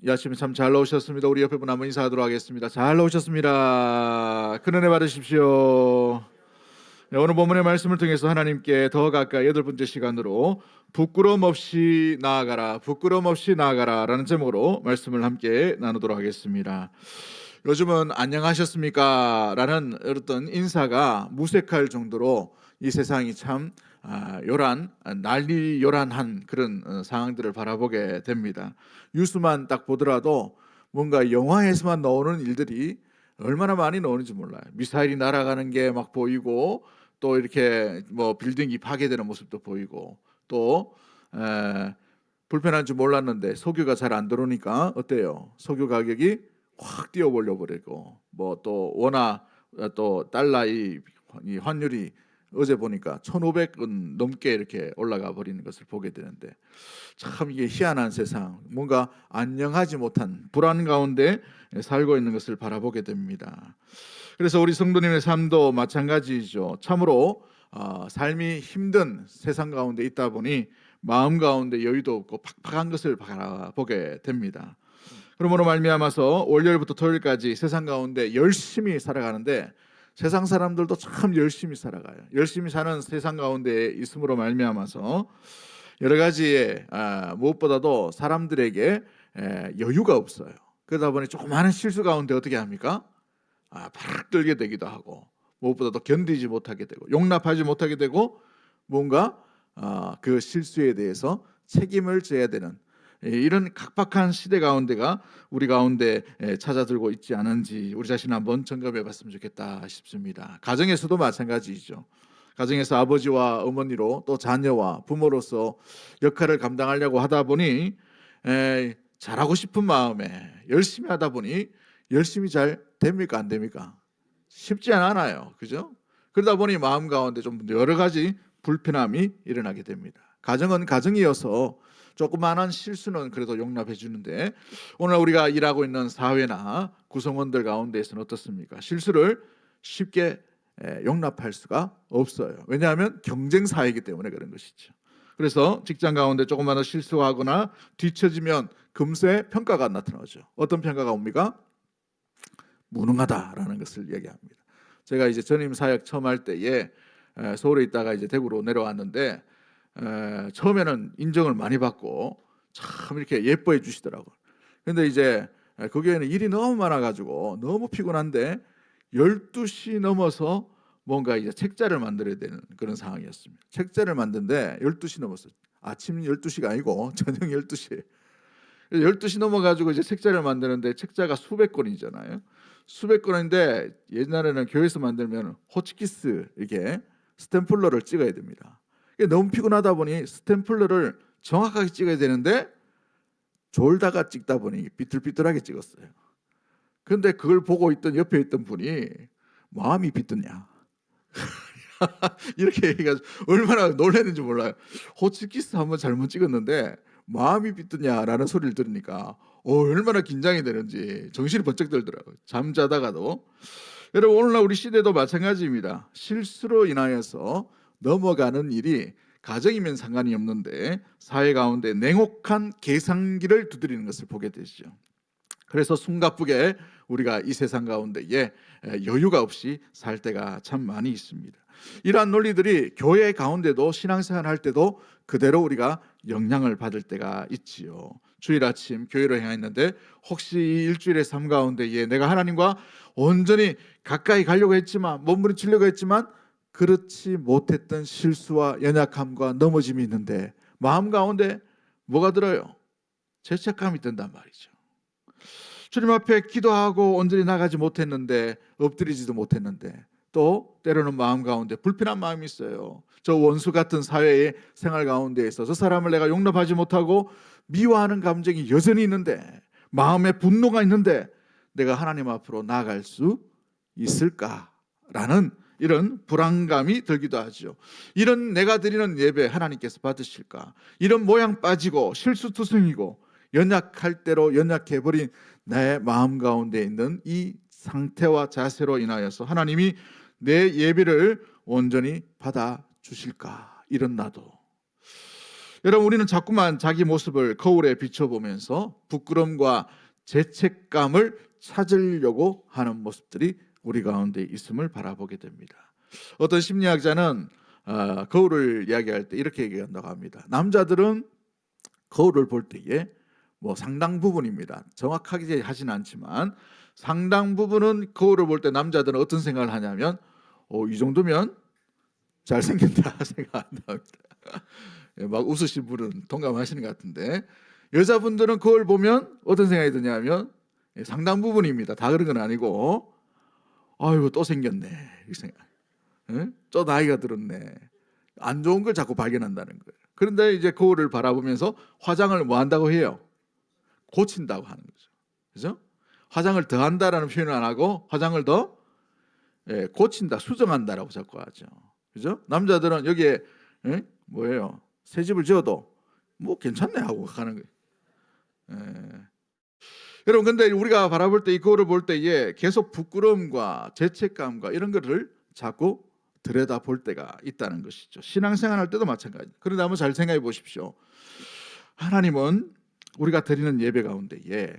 이 아침에 참 잘 나오셨습니다. 우리 옆에 분 한번 인사하도록 하겠습니다. 잘 나오셨습니다. 큰 은혜 받으십시오. 네, 오늘 본문의 말씀을 통해서 하나님께 더 가까이 8번째 시간으로 부끄러움 없이 나아가라, 부끄러움 없이 나아가라 라는 제목으로 말씀을 함께 나누도록 하겠습니다. 요즘은 안녕하셨습니까? 라는 어떤 인사가 무색할 정도로 이 세상이 참 난리 요란한 그런 상황들을 바라보게 됩니다. 뉴스만 딱 보더라도 뭔가 영화에서만 나오는 일들이 얼마나 많이 나오는지 몰라요. 미사일이 날아가는 게 막 보이고, 또 이렇게 뭐 빌딩이 파괴되는 모습도 보이고, 또 불편한 줄 몰랐는데 석유가 잘 안 들어오니까 어때요? 석유 가격이 확 뛰어 올려 버리고, 뭐 또 원화 또 달러 이 환율이 어제 보니까 1,500원 넘게 이렇게 올라가 버리는 것을 보게 되는데, 참 이게 희한한 세상, 뭔가 안녕하지 못한 불안 가운데 살고 있는 것을 바라보게 됩니다. 그래서 우리 성도님의 삶도 마찬가지죠. 참으로 삶이 힘든 세상 가운데 있다 보니 마음 가운데 여유도 없고 팍팍한 것을 바라보게 됩니다. 그러므로 말미암아서 월요일부터 토요일까지 세상 가운데 열심히 살아가는데, 세상 사람들도 참 열심히 살아가요. 열심히 사는 세상 가운데 있음으로 말미암아서 여러 가지의 무엇보다도 사람들에게 여유가 없어요. 그러다 보니 조그마한 실수 가운데 어떻게 합니까? 바락 들게 되기도 하고, 무엇보다도 견디지 못하게 되고 용납하지 못하게 되고, 뭔가 그 실수에 대해서 책임을 져야 되는 이런 각박한 시대 가운데가 우리 가운데 찾아들고 있지 않은지 우리 자신 한번 점검해 봤으면 좋겠다 싶습니다. 가정에서도 마찬가지죠. 가정에서 아버지와 어머니로, 또 자녀와 부모로서 역할을 감당하려고 하다 보니 잘하고 싶은 마음에 열심히 하다 보니 열심히 잘 됩니까? 안 됩니까? 쉽지 않아요. 그죠? 그러다 보니 마음 가운데 좀 여러 가지 불편함이 일어나게 됩니다. 가정은 가정이어서 조그마한 실수는 그래도 용납해 주는데, 오늘 우리가 일하고 있는 사회나 구성원들 가운데에서는 어떻습니까? 실수를 쉽게 용납할 수가 없어요. 왜냐하면 경쟁 사회이기 때문에 그런 것이죠. 그래서 직장 가운데 조그마한 실수하거나 뒤처지면 금세 평가가 나타나죠. 어떤 평가가 옵니까? 무능하다라는 것을 얘기합니다. 제가 이제 전임 사역 처음 할 때에 서울에 있다가 이제 대구로 내려왔는데, 처음에는 인정을 많이 받고 참 이렇게 예뻐해 주시더라고요. 근데 이제 거기에는 일이 너무 많아가지고 너무 피곤한데 12시 넘어서 뭔가 이제 책자를 만들어야 되는 그런 상황이었습니다. 책자를 만드는데 12시 넘었어요. 아침 12시가 아니고 저녁 12시에. 12시 넘어가지고 이제 책자를 만드는데, 책자가 수백 권이잖아요. 수백 권인데 옛날에는 교회에서 만들면 호치키스 이렇게 스탬플러를 찍어야 됩니다. 너무 피곤하다 보니 스탬플러를 정확하게 찍어야 되는데 졸다가 찍다 보니 삐뚤삐뚤하게 찍었어요. 그런데 그걸 보고 있던 옆에 있던 분이 마음이 삐뚤냐 이렇게 얘기해가지고 얼마나 놀랐는지 몰라요. 호치키스 한번 잘못 찍었는데 마음이 삐뚤냐라는 소리를 들으니까 얼마나 긴장이 되는지 정신이 번쩍 들더라고요. 잠자다가도. 여러분, 오늘날 우리 시대도 마찬가지입니다. 실수로 인하여서 넘어가는 일이 가정이면 상관이 없는데 사회 가운데 냉혹한 계산기를 두드리는 것을 보게 되죠. 그래서 숨가쁘게 우리가 이 세상 가운데에 여유가 없이 살 때가 참 많이 있습니다. 이러한 논리들이 교회 가운데도 신앙생활 할 때도 그대로 우리가 영향을 받을 때가 있지요. 주일 아침 교회로 향했는데, 혹시 이 일주일의 삶 가운데에 내가 하나님과 온전히 가까이 가려고 했지만, 몸부림치려고 했지만 그렇지 못했던 실수와 연약함과 넘어짐이 있는데, 마음 가운데 뭐가 들어요? 죄책감이 든단 말이죠. 주님 앞에 기도하고 온전히 나가지 못했는데, 엎드리지도 못했는데, 또 때로는 마음 가운데 불편한 마음이 있어요. 저 원수 같은 사회의 생활 가운데 있어서 사람을 내가 용납하지 못하고 미워하는 감정이 여전히 있는데, 마음에 분노가 있는데 내가 하나님 앞으로 나아갈 수 있을까라는 이런 불안감이 들기도 하죠. 이런 내가 드리는 예배 하나님께서 받으실까? 이런 모양 빠지고 실수투성이고 연약할 대로 연약해버린 내 마음 가운데 있는 이 상태와 자세로 인하여서 하나님이 내 예배를 온전히 받아주실까? 이런 나도. 여러분, 우리는 자꾸만 자기 모습을 거울에 비춰보면서 부끄러움과 죄책감을 찾으려고 하는 모습들이 우리 가운데 있음을 바라보게 됩니다. 어떤 심리학자는 거울을 이야기할 때 이렇게 얘기한다고 합니다. 남자들은 거울을 볼 때에 상당 부분입니다. 정확하게 하진 않지만 상당 부분은 거울을 볼 때 남자들은 어떤 생각을 하냐면 이 정도면 잘생겼다 생각한답니다. 막 웃으신 분은 동감하시는 것 같은데, 여자분들은 거울 보면 어떤 생각이 드냐면 상당 부분입니다. 다 그런 건 아니고 아이고 또 생겼네 이 생각. 또 나이가 들었네. 안 좋은 걸 자꾸 발견한다는 거예요. 그런데 이제 거울을 바라보면서 화장을 뭐 한다고 해요? 고친다고 하는 거죠. 그죠? 화장을 더 한다라는 표현을 안 하고 화장을 더 고친다, 수정한다라고 자꾸 하죠. 그죠? 남자들은 여기에 뭐예요? 새 집을 지어도 뭐 괜찮네 하고 가는 거예요. 여러분, 근데 우리가 바라볼 때 이 거울을 볼 때에 계속 부끄러움과 죄책감과 이런 것을 자꾸 들여다 볼 때가 있다는 것이죠. 신앙생활 할 때도 마찬가지입니다. 그런데 한번 잘 생각해 보십시오. 하나님은 우리가 드리는 예배 가운데에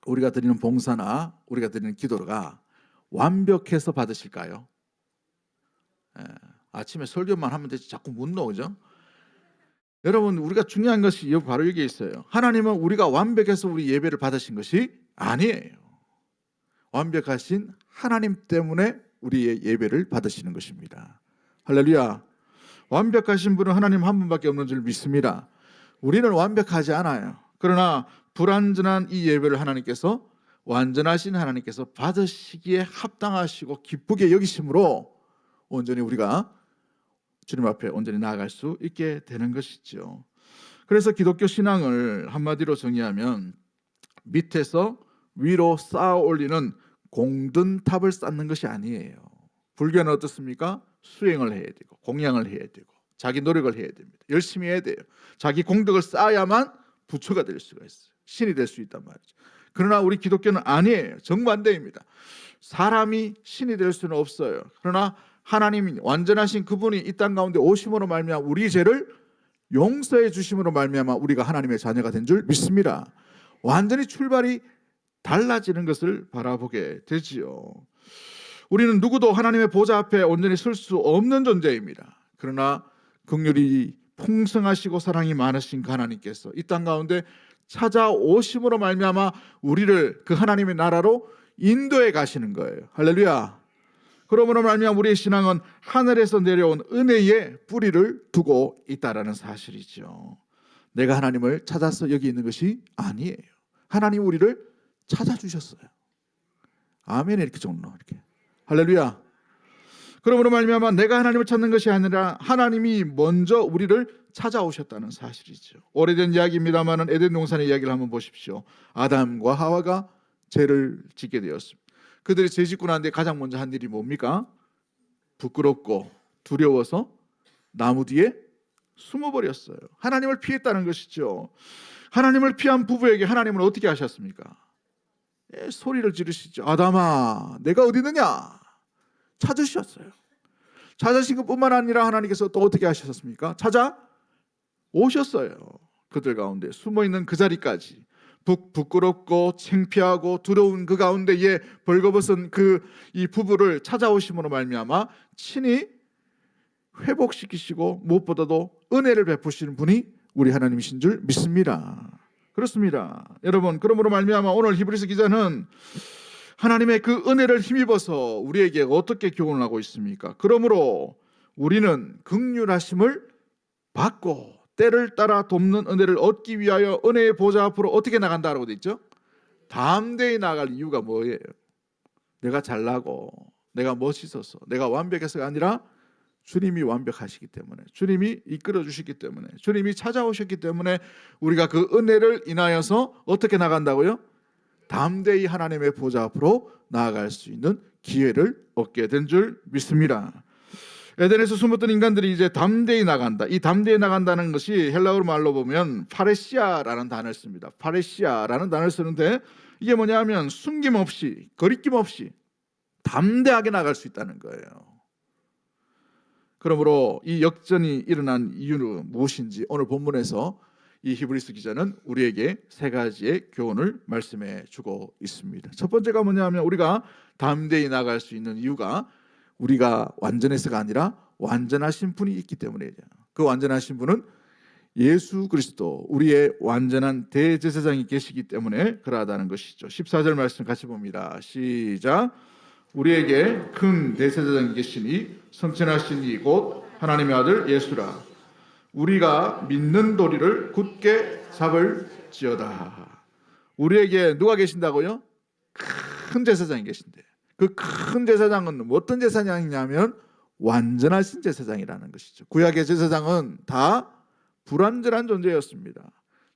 우리가 드리는 봉사나 우리가 드리는 기도가 완벽해서 받으실까요? 아침에 설교만 하면 되지 자꾸 묻노, 그죠? 여러분, 우리가 중요한 것이 바로 여기에 있어요. 하나님은 우리가 완벽해서 우리 예배를 받으신 것이 아니에요. 완벽하신 하나님 때문에 우리의 예배를 받으시는 것입니다. 할렐루야. 완벽하신 분은 하나님 한 분밖에 없는 줄 믿습니다. 우리는 완벽하지 않아요. 그러나 불완전한 이 예배를 하나님께서, 완전하신 하나님께서 받으시기에 합당하시고 기쁘게 여기심으로 온전히 우리가 주님 앞에 온전히 나아갈 수 있게 되는 것이죠. 그래서 기독교 신앙을 한마디로 정의하면 밑에서 위로 쌓아 올리는 공든탑을 쌓는 것이 아니에요. 불교는 어떻습니까? 수행을 해야 되고 공양을 해야 되고 자기 노력을 해야 됩니다. 열심히 해야 돼요. 자기 공덕을 쌓아야만 부처가 될 수가 있어요. 신이 될 수 있단 말이죠. 그러나 우리 기독교는 아니에요. 정반대입니다. 사람이 신이 될 수는 없어요. 그러나 하나님이 완전하신 그분이 이 땅 가운데 오심으로 말미암아 우리 죄를 용서해 주심으로 말미암아 우리가 하나님의 자녀가 된 줄 믿습니다. 완전히 출발이 달라지는 것을 바라보게 되지요. 우리는 누구도 하나님의 보좌 앞에 온전히 설 수 없는 존재입니다. 그러나 긍휼이 풍성하시고 사랑이 많으신 그 하나님께서 이 땅 가운데 찾아오심으로 말미암아 우리를 그 하나님의 나라로 인도해 가시는 거예요. 할렐루야. 그러므로 말미암아 우리의 신앙은 하늘에서 내려온 은혜의 뿌리를 두고 있다라는 사실이죠. 내가 하나님을 찾아서 여기 있는 것이 아니에요. 하나님 우리를 찾아주셨어요. 아멘. 이렇게 종로 이렇게. 할렐루야. 그러므로 말미암아 내가 하나님을 찾는 것이 아니라 하나님이 먼저 우리를 찾아오셨다는 사실이죠. 오래된 이야기입니다만은 에덴 동산의 이야기를 한번 보십시오. 아담과 하와가 죄를 짓게 되었습니다. 그들이 죄 짓고 난 뒤에 가장 먼저 한 일이 뭡니까? 부끄럽고 두려워서 나무 뒤에 숨어버렸어요. 하나님을 피했다는 것이죠. 하나님을 피한 부부에게 하나님은 어떻게 하셨습니까? 소리를 지르시죠. 아담아, 내가 어디 있느냐? 찾으셨어요. 찾으신 것뿐만 아니라 하나님께서 또 어떻게 하셨습니까? 찾아오셨어요. 그들 가운데 숨어있는 그 자리까지 부끄럽고 창피하고 두려운 그 가운데에 벌거벗은 이 부부를 찾아오심으로 말미암아 친히 회복시키시고 무엇보다도 은혜를 베푸시는 분이 우리 하나님이신 줄 믿습니다. 그렇습니다. 여러분, 그러므로 말미암아 오늘 히브리서 기자는 하나님의 그 은혜를 힘입어서 우리에게 어떻게 교훈을 하고 있습니까? 그러므로 우리는 긍휼하심을 받고 때를 따라 돕는 은혜를 얻기 위하여 은혜의 보좌 앞으로 어떻게 나간다라고 되어 있죠? 담대히 나아갈 이유가 뭐예요? 내가 잘나고 내가 멋있어서 내가 완벽해서가 아니라 주님이 완벽하시기 때문에, 주님이 이끌어 주시기 때문에, 주님이 찾아오셨기 때문에 우리가 그 은혜를 인하여서 어떻게 나간다고요? 담대히 하나님의 보좌 앞으로 나아갈 수 있는 기회를 얻게 된 줄 믿습니다. 에덴에서 숨었던 인간들이 이제 담대히 나간다. 이 담대히 나간다는 것이 헬라어 말로 보면 파레시아라는 단어를 씁니다. 파레시아라는 단어를 쓰는데 이게 뭐냐면 숨김없이, 거리낌 없이 담대하게 나갈 수 있다는 거예요. 그러므로 이 역전이 일어난 이유는 무엇인지 오늘 본문에서 이 히브리서 기자는 우리에게 세 가지의 교훈을 말씀해 주고 있습니다. 첫 번째가 뭐냐면 우리가 담대히 나아갈 수 있는 이유가 우리가 완전해서가 아니라 완전하신 분이 있기 때문이죠. 그 완전하신 분은 예수 그리스도 우리의 완전한 대제사장이 계시기 때문에 그러하다는 것이죠. 14절 말씀 같이 봅니다. 시작. 우리에게 큰 대제사장이 계시니 성천하신 이 곧 하나님의 아들 예수라. 우리가 믿는 도리를 굳게 잡을지어다. 우리에게 누가 계신다고요? 큰 제사장이 계신대. 그 큰 제사장은 어떤 제사장이냐면 완전하신 제사장이라는 것이죠. 구약의 제사장은 다 불완전한 존재였습니다.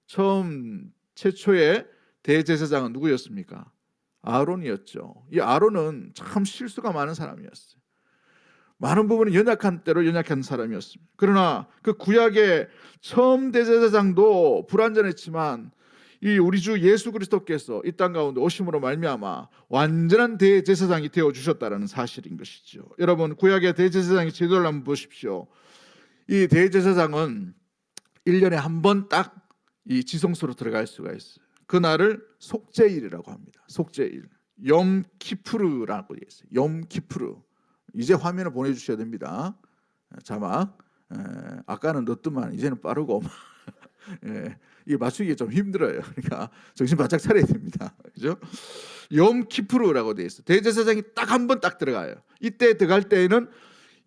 처음 최초의 대제사장은 누구였습니까? 아론이었죠. 이 아론은 참 실수가 많은 사람이었어요. 많은 부분이 연약한 때로 연약한 사람이었습니다. 그러나 그 구약의 처음 대제사장도 불완전했지만 이 우리 주 예수 그리스도께서 이 땅 가운데 오심으로 말미암아 완전한 대제사장이 되어 주셨다는 사실인 것이죠. 여러분, 구약의 대제사장의 제도를 한번 보십시오. 이 대제사장은 1년에 한 번 딱 이 지성소로 들어갈 수가 있어요. 그날을 속죄일이라고 합니다. 속죄일, 염키푸르라고 되어 있어요. 염키푸르. 이제 화면을 보내주셔야 됩니다. 자막. 아까는 늦더만 이제는 빠르고 이게 맞추기 좀 힘들어요. 그러니까 정신 바짝 차려야 됩니다. 그죠? 염키푸르라고 되어 있어요. 대제사장이 딱 한 번 딱 들어가요. 이때 들어갈 때에는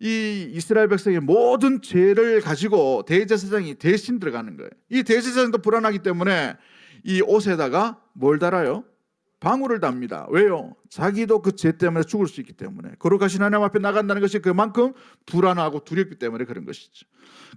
이 이스라엘 백성의 모든 죄를 가지고 대제사장이 대신 들어가는 거예요. 이 대제사장도 불안하기 때문에 이 옷에다가 뭘 달아요? 방울을 답니다. 왜요? 자기도 그 죄 때문에 죽을 수 있기 때문에. 거룩하신 하나님 앞에 나간다는 것이 그만큼 불안하고 두렵기 때문에 그런 것이죠.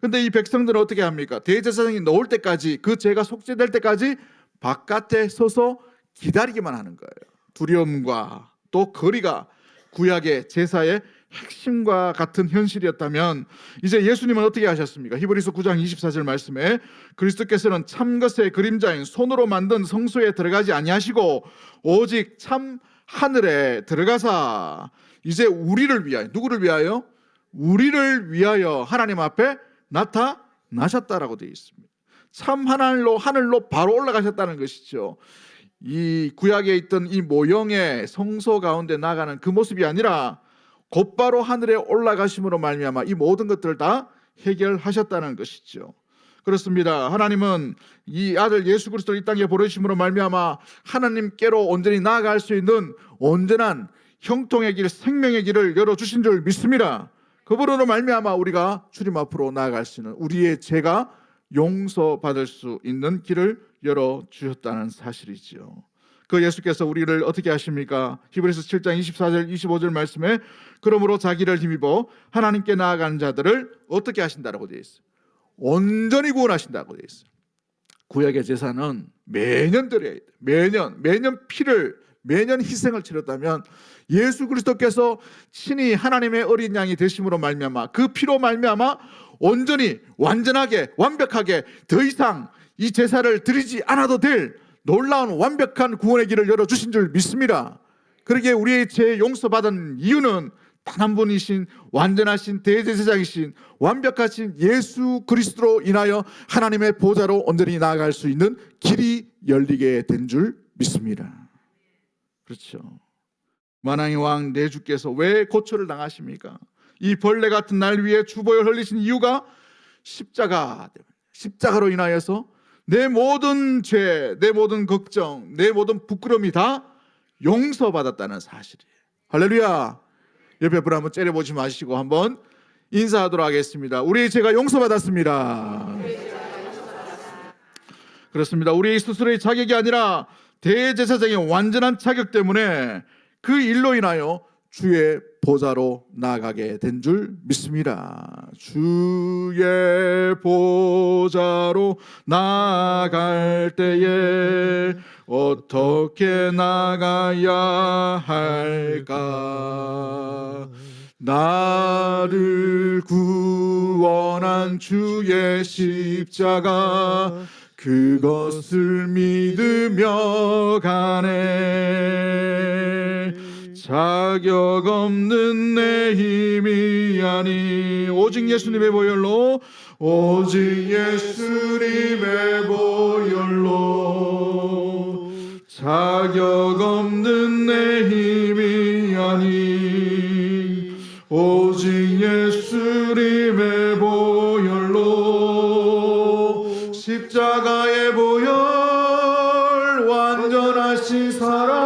근데 이 백성들은 어떻게 합니까? 대제사장이 나올 때까지, 그 죄가 속죄될 때까지 바깥에 서서 기다리기만 하는 거예요. 두려움과 또 거리가 구약의 제사의 핵심과 같은 현실이었다면 이제 예수님은 어떻게 하셨습니까? 히브리서 9장 24절 말씀에 그리스도께서는 참 것의 그림자인 손으로 만든 성소에 들어가지 아니하시고 오직 참 하늘에 들어가사 이제 우리를 위하여, 누구를 위하여? 우리를 위하여 하나님 앞에 나타나셨다라고 되어 있습니다. 참 하늘로 바로 올라가셨다는 것이죠. 이 구약에 있던 이 모형의 성소 가운데 나가는 그 모습이 아니라 곧바로 하늘에 올라가심으로 말미암아 이 모든 것들을 다 해결하셨다는 것이죠. 그렇습니다. 하나님은 이 아들 예수 그리스도를 이 땅에 보내심으로 말미암아 하나님께로 온전히 나아갈 수 있는 온전한 형통의 길, 생명의 길을 열어주신 줄 믿습니다. 그분으로 말미암아 우리가 주님 앞으로 나아갈 수 있는, 우리의 죄가 용서받을 수 있는 길을 열어주셨다는 사실이지요. 그 예수께서 우리를 어떻게 하십니까? 히브리서 7장 24절 25절 말씀에 그러므로 자기를 힘입어 하나님께 나아가는 자들을 어떻게 하신다라고 되어 있어요. 온전히 구원하신다고 되어 있어요. 구약의 제사는 매년 드려야 돼요. 매년 매년 희생을 치렀다면 예수 그리스도께서 친히 하나님의 어린 양이 되심으로 말미암아 그 피로 말미암아 온전히 완전하게 완벽하게 더 이상 이 제사를 드리지 않아도 될 놀라운 완벽한 구원의 길을 열어주신 줄 믿습니다. 그러기에 우리의 죄 용서받은 이유는 단 한 분이신 완전하신 대제사장이신 완벽하신 예수 그리스도로 인하여 하나님의 보좌로 온전히 나아갈 수 있는 길이 열리게 된 줄 믿습니다. 그렇죠. 만왕의 왕 내 주께서 왜 고초를 당하십니까? 이 벌레 같은 날 위에 주보혈 흘리신 이유가 십자가로 인하여서 내 모든 죄, 내 모든 걱정, 내 모든 부끄러움이 다 용서받았다는 사실이에요. 할렐루야. 옆에 분 한번 째려보지 마시고 한번 인사하도록 하겠습니다. 우리의 죄가 용서받았습니다. 그렇습니다. 우리 스스로의 자격이 아니라 대제사장의 완전한 자격 때문에 그 일로 인하여 주의 보좌로 나아가게 된 줄 믿습니다. 주의 보좌로 나아갈 때에 어떻게 나가야 할까? 나를 구원한 주의 십자가 그것을 믿으며 가네. 자격 없는 내 힘이 아니 오직 예수님의 보혈로 오직 예수님의 보혈로 자격 없는 내 힘이 아니 오직 예수님의 보혈로 십자가의 보혈 완전하신 사랑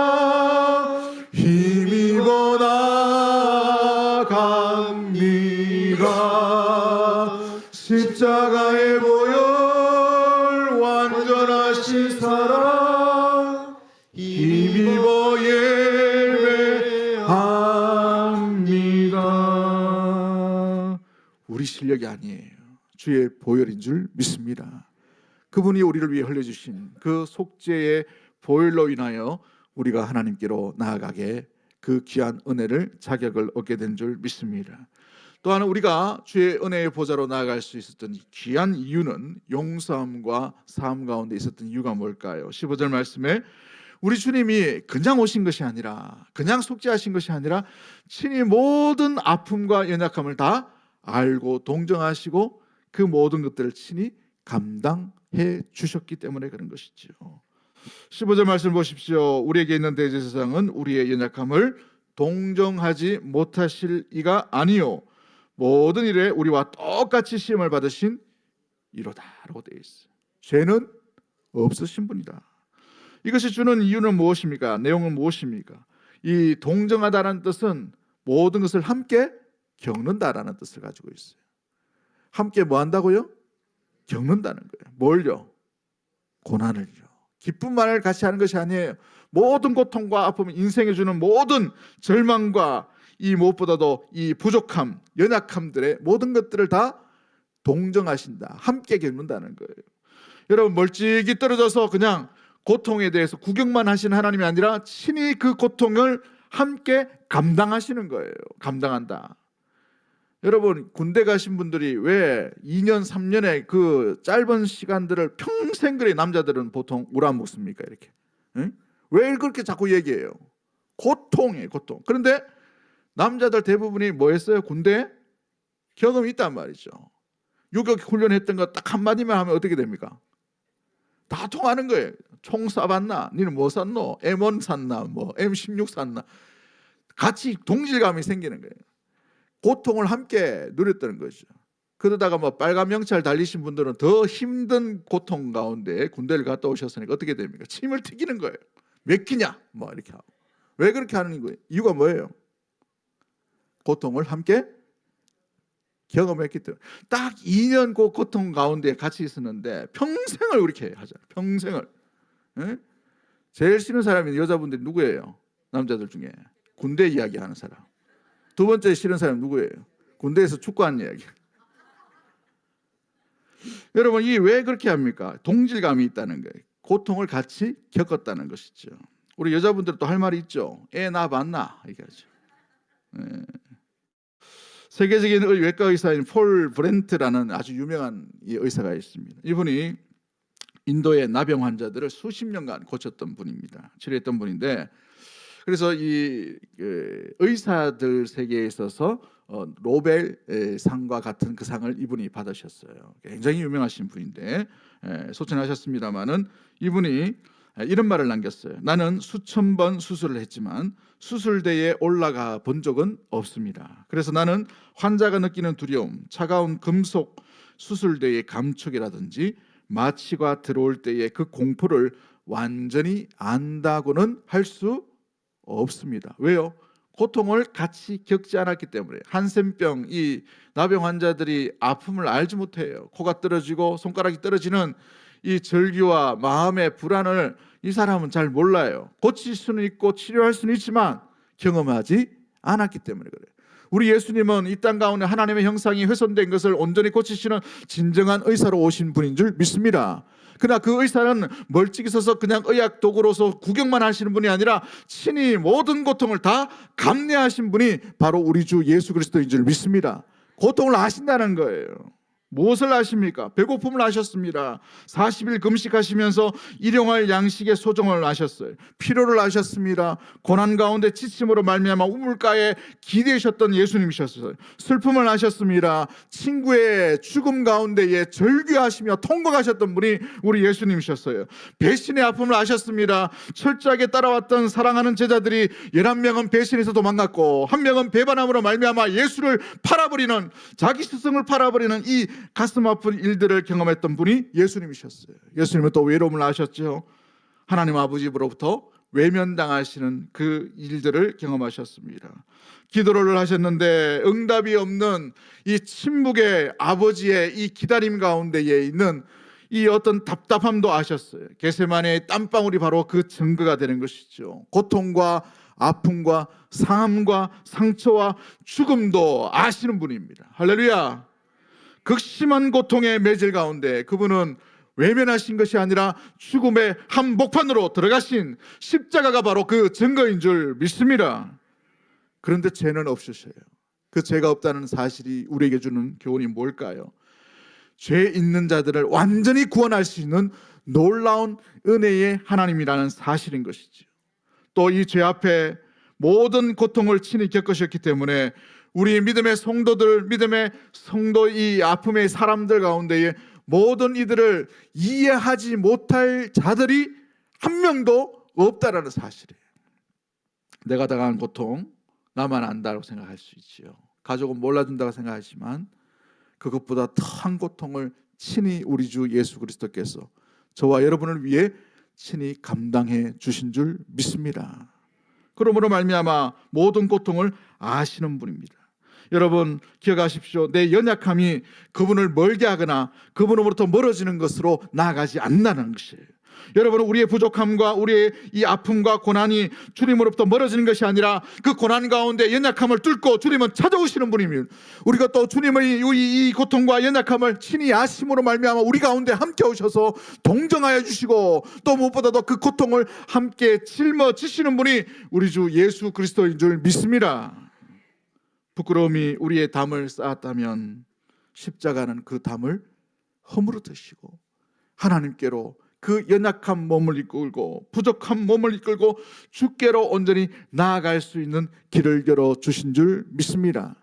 힘입어 나갑니다. 십자가의 보혈 완전하신 사랑 힘입어 예배합니다. 우리 실력이 아니에요. 주의 보혈인 줄 믿습니다. 그분이 우리를 위해 흘려주신 그 속죄의 보혈로 인하여 우리가 하나님께로 나아가게 그 귀한 은혜를 자격을 얻게 된 줄 믿습니다. 또한 우리가 주의 은혜의 보좌로 나아갈 수 있었던 귀한 이유는 용서함과 사함 가운데 있었던 이유가 뭘까요? 15절 말씀에 우리 주님이 그냥 오신 것이 아니라 그냥 속죄하신 것이 아니라 친히 모든 아픔과 연약함을 다 알고 동정하시고 그 모든 것들을 친히 감당해 주셨기 때문에 그런 것이죠. 15절 말씀 보십시오. 우리에게 있는 대제사장은 우리의 연약함을 동정하지 못하실 이가 아니요 모든 일에 우리와 똑같이 시험을 받으신 이로다라고 되어 있어요. 죄는 없으신 분이다. 이것이 주는 이유는 무엇입니까? 내용은 무엇입니까? 이 동정하다라는 뜻은 모든 것을 함께 겪는다라는 뜻을 가지고 있어요. 함께 뭐 한다고요? 겪는다는 거예요. 뭘요? 고난을요. 기쁨만을 같이 하는 것이 아니에요. 모든 고통과 아픔, 인생에 주는 모든 절망과 이 무엇보다도 이 부족함, 연약함들의 모든 것들을 다 동정하신다. 함께 겪는다는 거예요. 여러분 멀찍이 떨어져서 그냥 고통에 대해서 구경만 하시는 하나님이 아니라 친히 그 고통을 함께 감당하시는 거예요. 감당한다. 여러분 군대 가신 분들이 왜 2년 3년의 그 짧은 시간들을 평생 그래 남자들은 보통 우라먹습니까? 이렇게 응? 왜 그렇게 자꾸 얘기해요? 고통이에요. 고통. 그런데 남자들 대부분이 뭐 했어요? 군대 경험이 있단 말이죠. 유격 훈련했던 거 딱 한마디만 하면 어떻게 됩니까? 다 통하는 거예요. 총 쏴봤나? 니는 뭐 쐈노? M1 쐈나? 뭐 M16 쐈나? 같이 동질감이 생기는 거예요. 고통을 함께 누렸다는 거죠. 그러다가 뭐 빨간 명찰 달리신 분들은 더 힘든 고통 가운데 군대를 갔다 오셨으니까 어떻게 됩니까? 침을 튀기는 거예요. 몇 끼냐? 뭐 이렇게 하고. 왜 그렇게 하는 거예요? 이유가 뭐예요? 고통을 함께 경험했기 때문에. 딱 2년 그 고통 가운데 같이 있었는데 평생을 그렇게 하잖아요. 평생을. 에? 제일 싫은 사람이 여자분들이 누구예요? 남자들 중에. 군대 이야기하는 사람. 두 번째 싫은 사람이 누구예요? 군대에서 축구하는 이야기. 여러분 이 왜 그렇게 합니까? 동질감이 있다는 거예요. 고통을 같이 겪었다는 것이죠. 우리 여자분들 또 할 말이 있죠. 애 낳아봤나? 얘기하죠. 세계적인 외과 의사인 폴 브렌트라는 아주 유명한 의사가 있습니다. 이분이 인도의 나병 환자들을 수십 년간 고쳤던 분입니다. 치료했던 분인데 그래서 이 의사들 세계에 있어서 노벨 상과 같은 그 상을 이분이 받으셨어요. 굉장히 유명하신 분인데 소천하셨습니다마는 이분이 이런 말을 남겼어요. 나는 수천 번 수술을 했지만 수술대에 올라가 본 적은 없습니다. 그래서 나는 환자가 느끼는 두려움, 차가운 금속 수술대의 감촉이라든지 마취가 들어올 때의 그 공포를 완전히 안다고는 할 수 없습니다. 왜요? 고통을 같이 겪지 않았기 때문에. 한센병, 이 나병 환자들이 아픔을 알지 못해요. 코가 떨어지고 손가락이 떨어지는 이 절규와 마음의 불안을 이 사람은 잘 몰라요. 고칠 수는 있고 치료할 수는 있지만 경험하지 않았기 때문에 그래요. 우리 예수님은 이 땅 가운데 하나님의 형상이 훼손된 것을 온전히 고치시는 진정한 의사로 오신 분인 줄 믿습니다. 그러나 그 의사는 멀찍이 서서 그냥 의학 도구로서 구경만 하시는 분이 아니라 친히 모든 고통을 다 감내하신 분이 바로 우리 주 예수 그리스도인 줄 믿습니다. 고통을 아신다는 거예요. 무엇을 아십니까? 배고픔을 아셨습니다. 40일 금식하시면서 일용할 양식의 소정을 아셨어요. 필요를 아셨습니다. 고난 가운데 지침으로 말미암아 우물가에 기대셨던 예수님이셨어요. 슬픔을 아셨습니다. 친구의 죽음 가운데에 절규하시며 통곡하셨던 분이 우리 예수님이셨어요. 배신의 아픔을 아셨습니다. 철저하게 따라왔던 사랑하는 제자들이 11명은 배신해서 도망갔고 한 명은 배반함으로 말미암아 예수를 팔아버리는, 자기 스승을 팔아버리는 이 가슴 아픈 일들을 경험했던 분이 예수님이셨어요. 예수님은 또 외로움을 아셨죠. 하나님 아버지로부터 외면당하시는 그 일들을 경험하셨습니다. 기도를 하셨는데 응답이 없는 이 침묵의 아버지의 이 기다림 가운데에 있는 이 어떤 답답함도 아셨어요. 겟세마네의 땀방울이 바로 그 증거가 되는 것이죠. 고통과 아픔과 상함과 상처와 죽음도 아시는 분입니다. 할렐루야. 극심한 고통의 매질 가운데 그분은 외면하신 것이 아니라 죽음의 한복판으로 들어가신 십자가가 바로 그 증거인 줄 믿습니다. 그런데 죄는 없으셔요. 그 죄가 없다는 사실이 우리에게 주는 교훈이 뭘까요? 죄 있는 자들을 완전히 구원할 수 있는 놀라운 은혜의 하나님이라는 사실인 것이죠. 또 이 죄 앞에 모든 고통을 친히 겪으셨기 때문에 우리 믿음의 성도들, 믿음의 성도 이 아픔의 사람들 가운데에 모든 이들을 이해하지 못할 자들이 한 명도 없다라는 사실이에요. 내가 당한 고통 나만 안다고 생각할 수 있지요. 가족은 몰라준다고 생각하지만 그것보다 더한 고통을 친히 우리 주 예수 그리스도께서 저와 여러분을 위해 친히 감당해 주신 줄 믿습니다. 그러므로 말미암아 모든 고통을 아시는 분입니다. 여러분 기억하십시오. 내 연약함이 그분을 멀게 하거나 그분으로부터 멀어지는 것으로 나아가지 않는다는 것이에요. 여러분 우리의 부족함과 우리의 이 아픔과 고난이 주님으로부터 멀어지는 것이 아니라 그 고난 가운데 연약함을 뚫고 주님은 찾아오시는 분입니다. 우리가 또 주님의 이 고통과 연약함을 친히 아심으로 말미암아 우리 가운데 함께 오셔서 동정하여 주시고 또 무엇보다도 그 고통을 함께 짊어지시는 분이 우리 주 예수 그리스도인 줄 믿습니다. 부끄러움이 우리의 담을 쌓았다면 십자가는 그 담을 허물어 드시고 하나님께로 그 연약한 몸을 이끌고 부족한 몸을 이끌고 주께로 온전히 나아갈 수 있는 길을 열어주신 줄 믿습니다.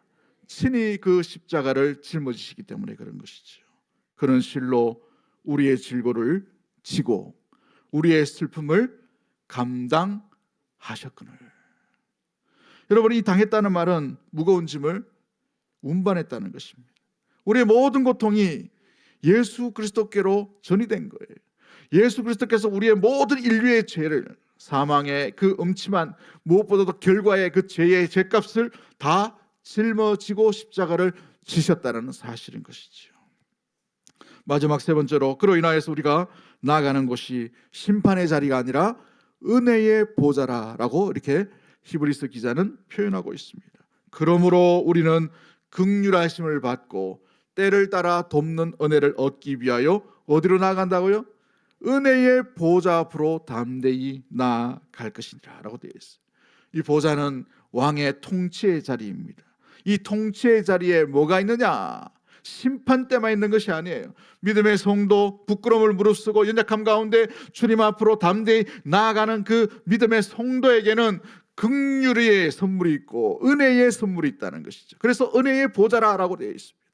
친히 그 십자가를 짊어지시기 때문에 그런 것이죠. 그런 실로 우리의 질고를 지고 우리의 슬픔을 감당하셨거늘. 여러분 이 당했다는 말은 무거운 짐을 운반했다는 것입니다. 우리의 모든 고통이 예수 그리스도께로 전이된 거예요. 예수 그리스도께서 우리의 모든 인류의 죄를, 사망의 그 음침한 무엇보다도 결과의 그 죄의 죄값을 다 짊어지고 십자가를 지셨다는 사실인 것이죠. 마지막 세 번째로 그로 인하여서 우리가 나아가는 곳이 심판의 자리가 아니라 은혜의 보좌라라고 이렇게 히브리서 기자는 표현하고 있습니다. 그러므로 우리는 긍휼하심을 받고 때를 따라 돕는 은혜를 얻기 위하여 어디로 나아간다고요? 은혜의 보좌 앞으로 담대히 나아갈 것이니라 라고 되어 있어요. 이 보좌는 왕의 통치의 자리입니다. 이 통치의 자리에 뭐가 있느냐? 심판 때만 있는 것이 아니에요. 믿음의 성도, 부끄러움을 무릅쓰고 연약함 가운데 주님 앞으로 담대히 나아가는 그 믿음의 성도에게는 긍휼의 선물이 있고 은혜의 선물이 있다는 것이죠. 그래서 은혜의 보좌라고 되어 있습니다.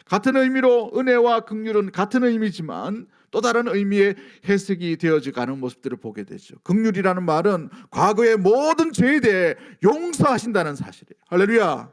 같은 의미로 은혜와 긍휼은 같은 의미지만 또 다른 의미의 해석이 되어지가는 모습들을 보게 되죠. 긍휼이라는 말은 과거의 모든 죄에 대해 용서하신다는 사실이에요. 할렐루야.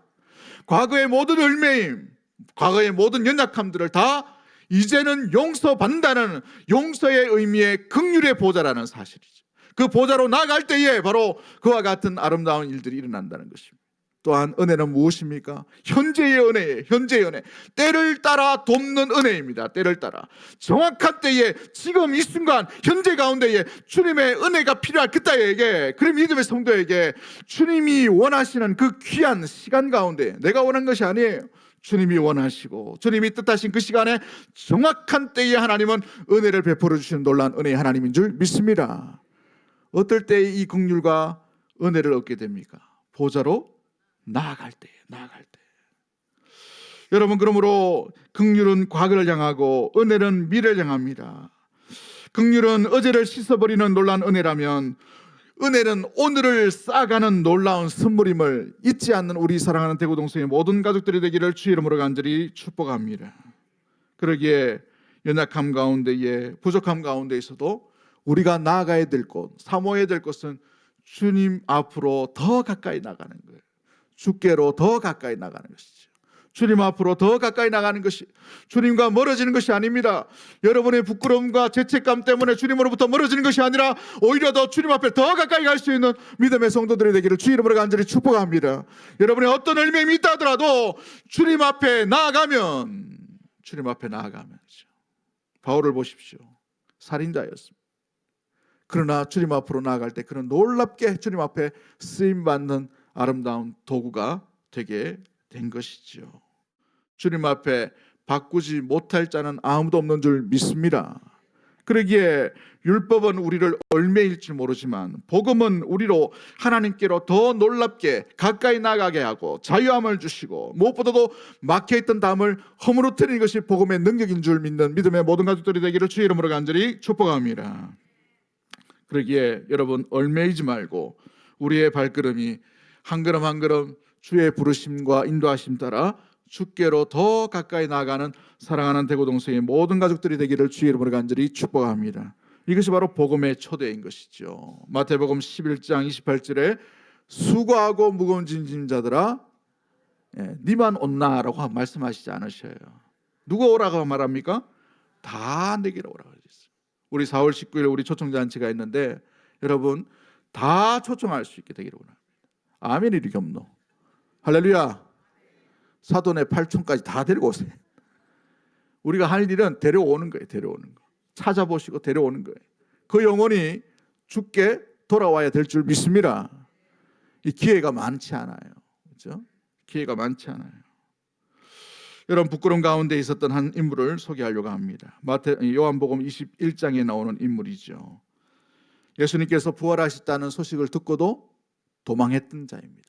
과거의 모든 얽매임, 과거의 모든 연약함들을 다 이제는 용서받는다는 용서의 의미의 긍휼의 보좌라는 사실이죠. 그 보좌로 나아갈 때에 바로 그와 같은 아름다운 일들이 일어난다는 것입니다. 또한 은혜는 무엇입니까? 현재의 은혜예요. 현재의 은혜. 때를 따라 돕는 은혜입니다. 때를 따라 정확한 때에 지금 이 순간 현재 가운데에 주님의 은혜가 필요할 그때에게, 그 믿음의 성도에게 주님이 원하시는 그 귀한 시간 가운데, 내가 원한 것이 아니에요. 주님이 원하시고 주님이 뜻하신 그 시간에 정확한 때에 하나님은 은혜를 베풀어 주시는 놀라운 은혜의 하나님인 줄 믿습니다. 어떨 때 이 긍휼과 은혜를 얻게 됩니까? 보좌로 나아갈 때. 여러분, 그러므로 긍휼은 과거를 향하고 은혜는 미래를 향합니다. 긍휼은 어제를 씻어버리는 놀라운 은혜라면 은혜는 오늘을 쌓아가는 놀라운 선물임을 잊지 않는 우리 사랑하는 대구동성의 모든 가족들이 되기를 주의 이름으로 간절히 축복합니다. 그러기에 연약함 가운데에 부족함 가운데 있어도 우리가 나아가야 될 곳, 사모해야 될 것은 주님 앞으로 더 가까이 나가는 거예요. 주께로 더 가까이 나가는 것이죠. 주님 앞으로 더 가까이 나가는 것이, 주님과 멀어지는 것이 아닙니다. 여러분의 부끄러움과 죄책감 때문에 주님으로부터 멀어지는 것이 아니라 오히려 더 주님 앞에 더 가까이 갈 수 있는 믿음의 성도들이 되기를 주의 이름으로 간절히 축복합니다. 여러분의 어떤 얼매임이 있다 하더라도 주님 앞에 나아가면 바울을 보십시오. 살인자였습니다. 그러나 주님 앞으로 나아갈 때 그는 놀랍게 주님 앞에 쓰임받는 아름다운 도구가 되게 된 것이죠. 주님 앞에 바꾸지 못할 자는 아무도 없는 줄 믿습니다. 그러기에 율법은 우리를 얽매일지 모르지만 복음은 우리로 하나님께로 더 놀랍게 가까이 나가게 하고 자유함을 주시고 무엇보다도 막혀있던 담을 허물어뜨리는 것이 복음의 능력인 줄 믿는 믿음의 모든 가족들이 되기를 주의 이름으로 간절히 축복합니다. 그러기에 여러분, 얽매이지 말고 우리의 발걸음이 한 걸음 한 걸음 주의 부르심과 인도하심 따라 주께로 더 가까이 나아가는 사랑하는 대구동성의 모든 가족들이 되기를 주의 이름으로 간절히 축복합니다. 이것이 바로 복음의 초대인 것이죠. 마태복음 11장 28절에 수고하고 무거운 짐진 자들아 니만 온나라고 말씀하시지 않으셔요. 누가 오라고 말합니까? 다 내게로 오라고 하셨어요. 우리 4월 19일 우리 초청잔치가 있는데 여러분 다 초청할 수 있게 되기를 원합니다. 아멘이 이렇게 없노? 할렐루야. 사돈의 팔촌까지 다 데리고 오세요. 우리가 할 일은 데려오는 거예요. 데려오는 거. 찾아보시고 데려오는 거예요. 그 영혼이 주께 돌아와야 될 줄 믿습니다. 이 기회가 많지 않아요. 그렇죠? 기회가 많지 않아요. 여러분, 부끄러움 가운데 있었던 한 인물을 소개하려고 합니다. 요한복음 21장에 나오는 인물이죠. 예수님께서 부활하셨다는 소식을 듣고도 도망했던 자입니다.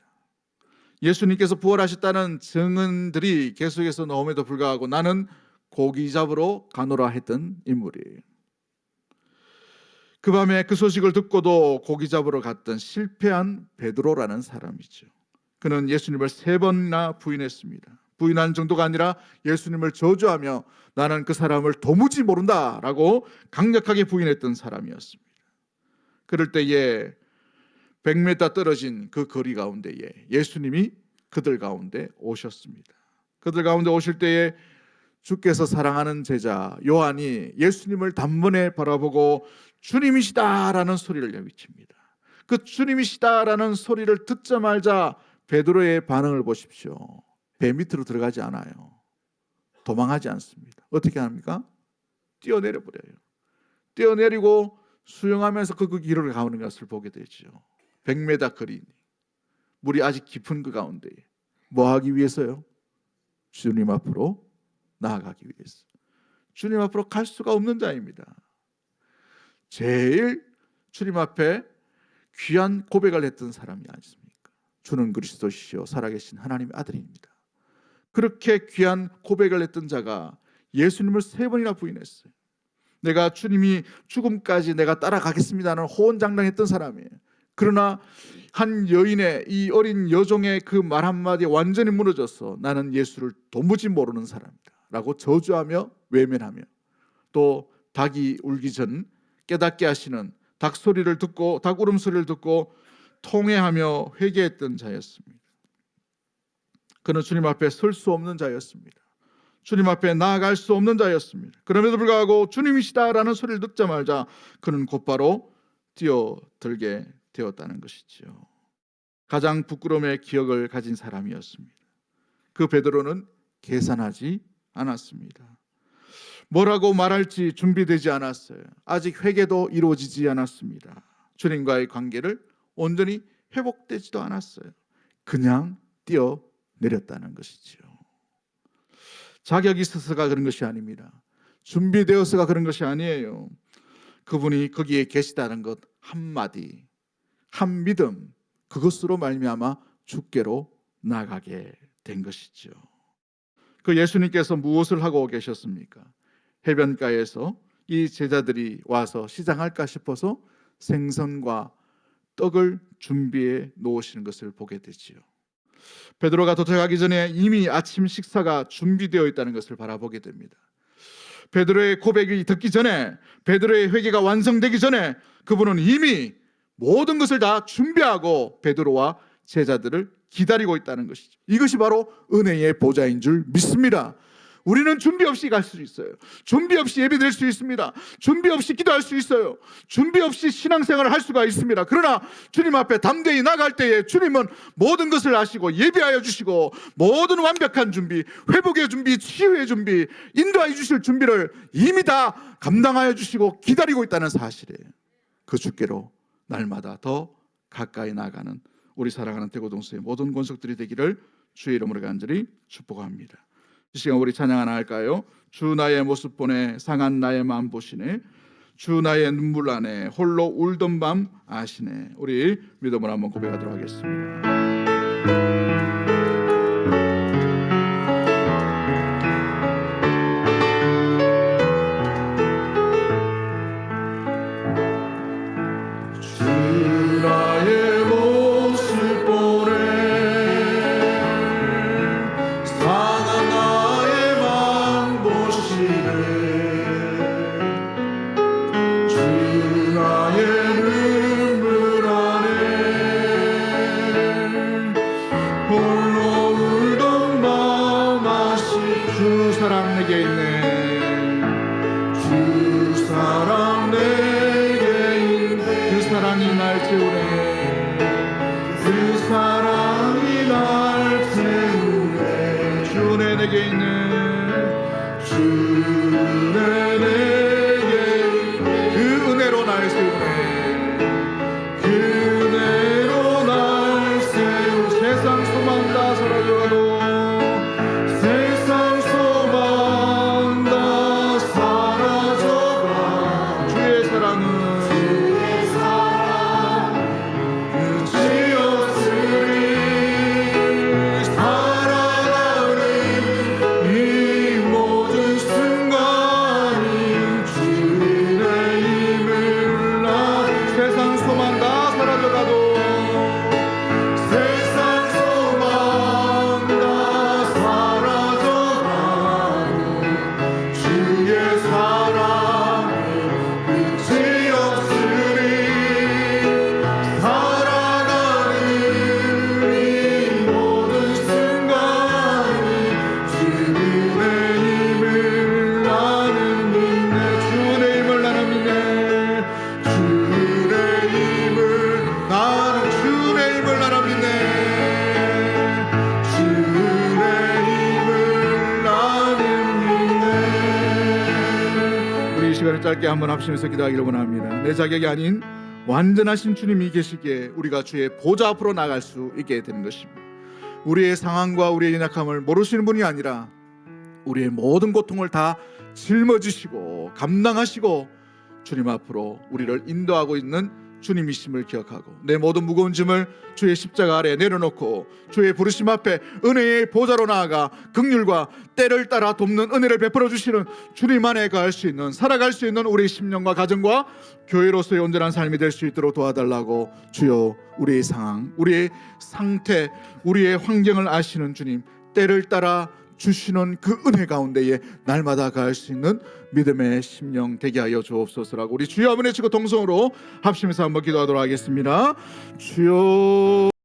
예수님께서 부활하셨다는 증언들이 계속해서 나옴에도 불구하고 나는 고기 잡으러 가노라 했던 인물이에요. 그 밤에 그 소식을 듣고도 고기 잡으러 갔던 실패한 베드로라는 사람이죠. 그는 예수님을 3번이나 부인했습니다. 부인한 정도가 아니라 예수님을 저주하며 나는 그 사람을 도무지 모른다라고 강력하게 부인했던 사람이었습니다. 그럴 때에 100m 떨어진 그 거리 가운데에 예수님이 그들 가운데 오셨습니다. 그들 가운데 오실 때에 주께서 사랑하는 제자 요한이 예수님을 단번에 바라보고 주님이시다라는 소리를 외칩니다. 그 주님이시다라는 소리를 듣자마자 베드로의 반응을 보십시오. 배 밑으로 들어가지 않아요. 도망하지 않습니다. 어떻게 합니까? 뛰어내려 버려요. 뛰어내리고 수영하면서 그 길을 가는 것을 보게 되죠. 100m 거리, 물이 아직 깊은 그 가운데 뭐 하기 위해서요? 주님 앞으로 나아가기 위해서. 주님 앞으로 갈 수가 없는 자입니다. 제일 주님 앞에 귀한 고백을 했던 사람이 아니십니까? 주는 그리스도시요 살아계신 하나님의 아들입니다. 그렇게 귀한 고백을 했던 자가 예수님을 3번이나 부인했어요. 내가 주님이 죽음까지 내가 따라가겠습니다는 호언장담했던 사람이에요. 그러나 한 여인의, 이 어린 여종의 그 말 한마디에 완전히 무너져서 나는 예수를 도무지 모르는 사람이다 라고 저주하며 외면하며 또 닭이 울기 전 깨닫게 하시는 닭 소리를 듣고 닭 울음소리를 듣고 통회하며 회개했던 자였습니다. 그는 주님 앞에 설 수 없는 자였습니다. 주님 앞에 나아갈 수 없는 자였습니다. 그럼에도 불구하고 주님이시다라는 소리를 듣자마자 그는 곧바로 뛰어들게 되었다는 것이죠. 가장 부끄러움의 기억을 가진 사람이었습니다. 그 베드로는 계산하지 않았습니다. 뭐라고 말할지 준비되지 않았어요. 아직 회개도 이루어지지 않았습니다. 주님과의 관계를 온전히 회복되지도 않았어요. 그냥 뛰어내렸다는 것이죠. 자격이 있어서가 그런 것이 아닙니다. 준비되어서가 그런 것이 아니에요. 그분이 거기에 계시다는 것 한마디, 한 믿음, 그것으로 말미암아 주께로 나가게 된 것이죠. 그 예수님께서 무엇을 하고 계셨습니까? 해변가에서 이 제자들이 와서 시장할까 싶어서 생선과 떡을 준비해 놓으시는 것을 보게 되지요. 베드로가 도착하기 전에 이미 아침 식사가 준비되어 있다는 것을 바라보게 됩니다. 베드로의 고백이 듣기 전에, 베드로의 회개가 완성되기 전에 그분은 이미 모든 것을 다 준비하고 베드로와 제자들을 기다리고 있다는 것이죠. 이것이 바로 은혜의 보좌인 줄 믿습니다. 우리는 준비 없이 갈 수 있어요. 준비 없이 예배드릴 수 있습니다. 준비 없이 기도할 수 있어요. 준비 없이 신앙생활을 할 수가 있습니다. 그러나 주님 앞에 담대히 나갈 때에 주님은 모든 것을 아시고 예비하여 주시고 모든 완벽한 준비, 회복의 준비, 치유의 준비, 인도하여 주실 준비를 이미 다 감당하여 주시고 기다리고 있다는 사실이에요. 그 주께로 날마다 더 가까이 나가는 우리 사랑하는 대고동서의 모든 권속들이 되기를 주의 이름으로 간절히 축복합니다. 이 시간 우리 찬양 하나 할까요? 주 나의 모습 보내 상한 나의 마음 보시네, 주 나의 눈물 안에 홀로 울던 밤 아시네. 우리 믿음으로 한번 고백하도록 하겠습니다. 짧게 한번 합심해서 기도하기를 원합니다. 내 자격이 아닌 완전하신 주님이 계시기에 우리가 주의 보좌 앞으로 나갈 수 있게 되는 것입니다. 우리의 상황과 우리의 연약함을 모르시는 분이 아니라 우리의 모든 고통을 다 짊어지시고 감당하시고 주님 앞으로 우리를 인도하고 있는 주님이심을 기억하고 내 모든 무거운 짐을 주의 십자가 아래 내려놓고 주의 부르심 앞에 은혜의 보좌로 나아가 긍휼과 때를 따라 돕는 은혜를 베풀어 주시는 주님 안에 거할 수 있는, 살아갈 수 있는 우리 심령과 가정과 교회로서의 온전한 삶이 될 수 있도록 도와달라고 주여, 우리의 상황, 우리의 상태, 우리의 환경을 아시는 주님, 때를 따라 주시는 그 은혜 가운데에 날마다 가할 수 있는 믿음의 심령 되게 하여 주옵소서라고 우리 주여 한번 외치고 동성으로 합심해서 한번 기도하도록 하겠습니다. 주여